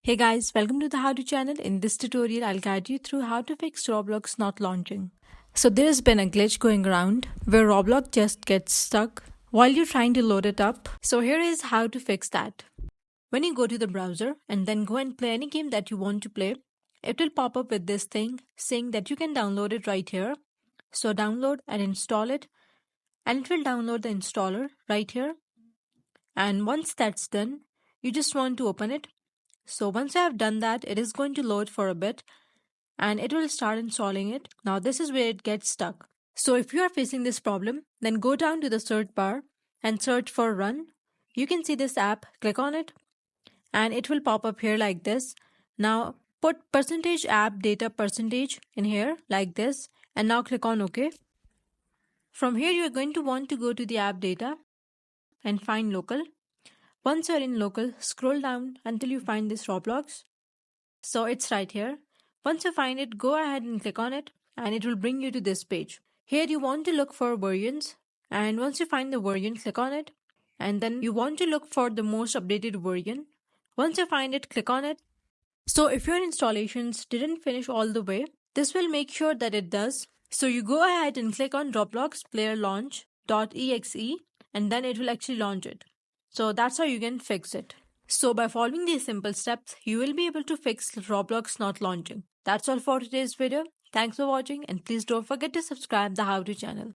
Hey guys, welcome to the How To channel. In this tutorial, I'll guide you through how to fix Roblox not launching. So there's been a glitch going around where Roblox just gets stuck while you're trying to load it up. So here is how to fix that. When you go to the browser and then go and play any game that you want to play, it will pop up with this thing saying that you can download it right here. So download and install it, and it will download the installer right here. And once that's done, you just want to open it. So once I have done that, it is going to load for a bit and it will start installing it. Now this is where it gets stuck. So if you are facing this problem, then go down to the search bar and search for run. You can see this app, click on it and it will pop up here like this. Now put percentage app data percentage in here like this and now click on OK. From here you are going to want to go to the app data and find local. Once you're in local, scroll down until you find this Roblox. So it's right here. Once you find it, go ahead and click on it and it will bring you to this page. Here you want to look for versions, and once you find the version, click on it and then you want to look for the most updated version. Once you find it, click on it. So if your installations didn't finish all the way, this will make sure that it does. So you go ahead and click on Roblox Player Launch.exe and then it will actually launch it. So that's how you can fix it. So by following these simple steps, you will be able to fix Roblox not launching. That's all for today's video. Thanks for watching and please don't forget to subscribe the How To channel.